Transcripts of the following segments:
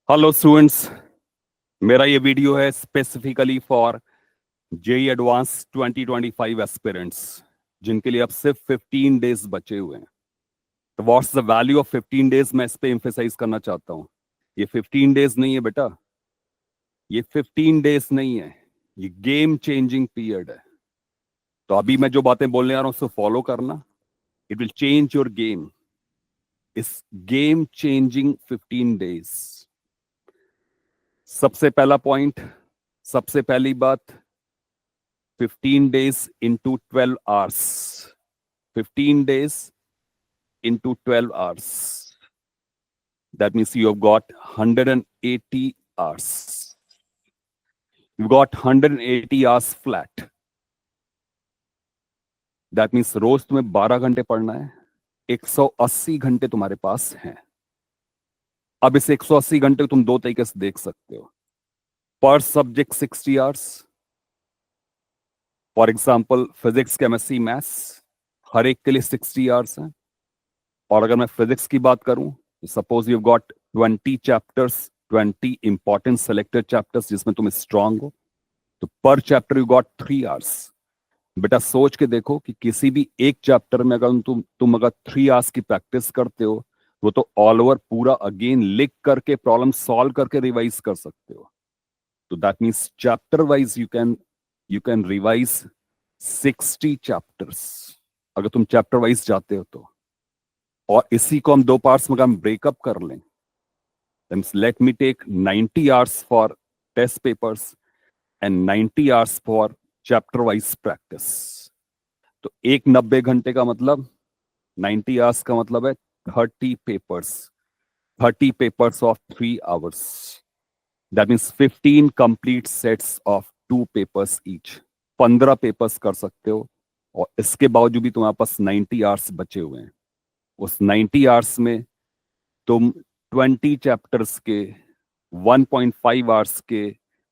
Hello students, मेरा ये video है specifically for JEE advanced 2025 aspirants जिनके लिए अब सिर्फ 15 डेज बचे हुए हैं। तो what's the value of 15 days, मैं इस पे एम्फेसाइज करना चाहता हूँ। ये 15 डेज नहीं है बेटा, ये 15 डेज नहीं है, ये गेम चेंजिंग पीरियड है। तो अभी मैं जो बातें बोलने आ रहा हूँ उसको फॉलो करना। It will change your game. इस गेम चेंजिंग 15 डेज। सबसे पहला पॉइंट, सबसे पहली बात, 15 days into 12 hours. 15 days into 12 hours. That means you have got 180 hours. You've got 180 hours flat. That means रोज तुम्हें 12 घंटे पढ़ना है। 180 घंटे तुम्हारे पास हैं। अब इस 180 घंटे को तुम दो तरीके से देख सकते हो। पर subject 60 hours. For example physics, chemistry, maths, हर एक के लिए 60 आवर्स हैं। और अगर मैं फिजिक्स की बात करूं, suppose you got 20 chapters, 20 important selected chapters जिसमें तुम स्ट्रांग हो, तो पर चैप्टर यू गॉट 3 आवर्स। बेटा सोच के देखो कि किसी भी एक चैप्टर में अगर तुम अगर 3 आवर्स की प्रैक्टिस करते हो, वो तो ऑल ओवर पूरा अगेन लिख करके प्रॉब्लम सॉल्व करके रिवाइज कर सकते हो। तो that means chapter wise you can revise 60 chapters अगर तुम चैप्टर वाइज जाते हो तो। और इसी को हम दो पार्ट्स में हम ब्रेकअप कर लें, then let me take 90 hours for test papers and 90 hours for chapter wise practice. तो एक 90 घंटे का मतलब 90 hours का मतलब है 30 papers, 30 papers of 3 hours. That means 15 complete sets of 2 papers each. 15 papers कर सकते हो। और इसके बावजूद भी तुम्हारे पास 90 आवर्स बचे हुए हैं। उस 90 आवर्स में तुम 20 चैप्टर्स के 1.5 आवर्स के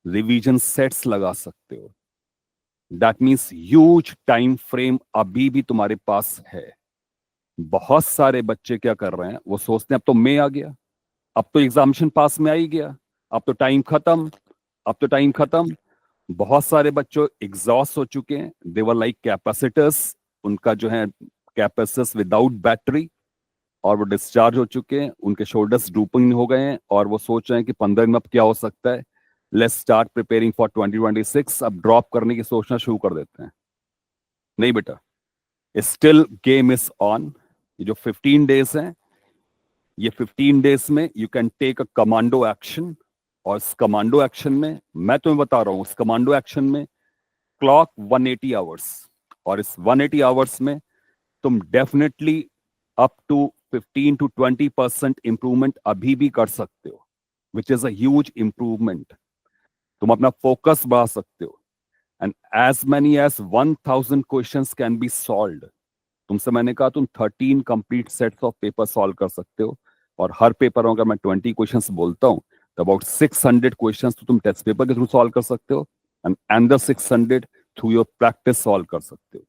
रिवीजन सेट्स लगा सकते हो। That means huge time frame अभी भी तुम्हारे पास है। बहुत सारे बच्चे क्या कर रहे हैं, वो सोचते हैं अब तो मई आ गया, अब तो एग्जामिनेशन पास में आ ही गया, अब तो टाइम खत्म, अब तो टाइम खत्म। बहुत सारे बच्चों एग्जॉस्ट हो चुके हैं। देवर लाइक कैपेसिटर्स, उनका जो है कैपेसिटर्स विदाउट बैटरी, और वो डिस्चार्ज हो चुके हैं, उनके शोल्डर्स ड्रूपिंग हो गए हैं, और वो सोच रहे हैं कि 15 दिन में अब क्या हो सकता है, लेट्स स्टार्ट प्रिपेयरिंग फॉर 2026। अब ड्रॉप करने की सोचना शुरू कर देते हैं। नहीं बेटा, स्टिल गेम इज ऑन। ये जो 15 डेज हैं, ये 15 डेज में you can take a commando action. और इस कमांडो एक्शन में मैं तुम्हें बता रहा हूं, इस कमांडो एक्शन में क्लॉक 180 आवर्स। और इस 180 आवर्स में तुम definitely up to 15 to 20% improvement अभी भी कर सकते हो, which is a huge improvement. तुम अपना फोकस बढ़ा सकते हो, and as many as 1000 questions can be solved. तुमसे मैंने कहा तुम 13 complete sets of paper solve कर सकते हो। और हर पेपर में अगर मैं 20 क्वेश्चंस बोलता हूं, तो अबाउट 600 क्वेश्चंस तो तुम टेस्ट पेपर के थ्रू सॉल्व कर सकते हो, and another 600 through your practice solve कर सकते हो।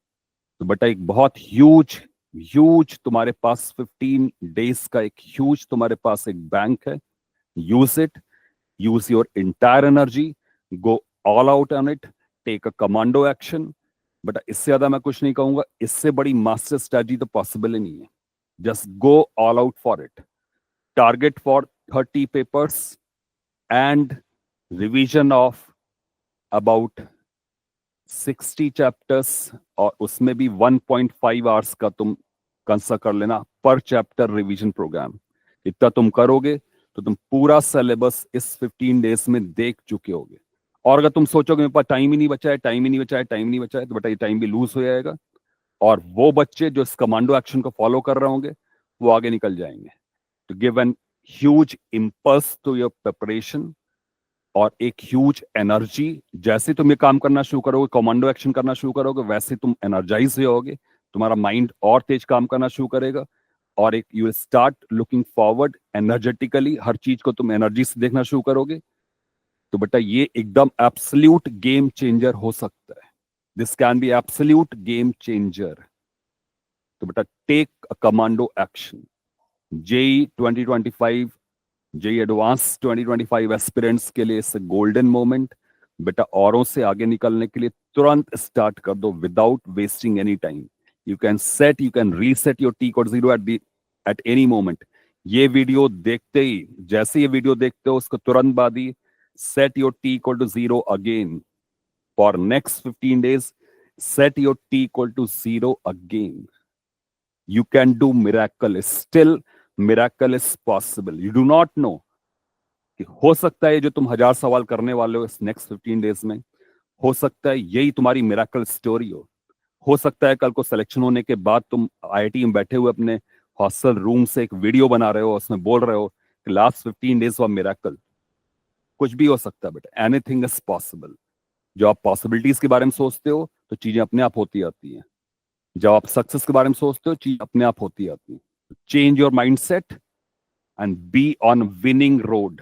तो बेटा एक बहुत ह्यूज ह्यूज तुम्हारे पास 15 डेज का एक ह्यूज तुम्हारे पास एक बैंक है। Use it, use your entire energy, go all out on it, take a commando action. But इससे ज्यादा मैं कुछ नहीं कहूंगा, इससे बड़ी मास्टर स्ट्रेटजी तो पॉसिबल ही नहीं है। Just go all out for it. Target for 30 papers and revision of about 60 chapters, और उसमें भी 1.5 आवर्स का तुम कंसिडर कर लेना पर चैप्टर रिवीजन प्रोग्राम। इतना तुम करोगे तो तुम पूरा सिलेबस इस 15 डेज में देख चुके होगे। और अगर तुम सोचोगे मेरे पास टाइम ही नहीं बचा है, टाइम ही नहीं बचा है, टाइम नहीं बचा है, तो बेटा ये टाइम भी लूज हो जाएगा। और वो बच्चे जो इस कमांडो एक्शन को फॉलो कर रहे होंगे, वो आगे निकल जाएंगे। तो give an huge impulse to your preparation और एक ह्यूज एनर्जी। जैसे तुम ये काम करना शुरू करोगे, कमांडो एक्शन करना शुरू करोगे, वैसे तुम एनर्जाइज होगे, तुम्हारा माइंड और तेज काम करना शुरू करेगा। और एक you start looking forward energetically, हर चीज को तुम एनर्जी से देखना शुरू करोगे। तो बेटा ये एकदम एब्सोल्यूट गेम चेंजर हो सकता है। This can be absolute game changer. तो बेटा take a commando action. JEE 2025 JEE advanced 2025 aspirants के लिए इस गोल्डन मोमेंट। बेटा औरों से आगे निकलने के लिए तुरंत स्टार्ट कर दो without wasting any time. You can reset your T code zero at any moment. ये वीडियो देखते ही, जैसे ये वीडियो देखते हो उसको तुरंत बाद ही set your T equal to zero again for next 15 days। Set your T equal to zero again. You can do miracle. Still, miracle is possible. You do not know कि हो सकता है जो तुम 1000 सवाल करने वाले हो इस नेक्स्ट 15 days में, हो सकता है यही तुम्हारी मिराकल स्टोरी हो सकता है कल को सिलेक्शन होने के बाद तुम आईआईटी में बैठे हुए अपने हॉस्टल रूम से एक वीडियो बना रहे हो, उसमें बोल रहे हो कि लास्ट 15 days हुआ मिराकल। कुछ भी हो सकता है बेटा, एनीथिंग इज पॉसिबल। जो आप पॉसिबिलिटीज के बारे में सोचते हो तो चीजें अपने आप होती आती हैं। जब आप सक्सेस के बारे में सोचते हो चीज अपने आप होती आती है। Change your mindset and be on winning road.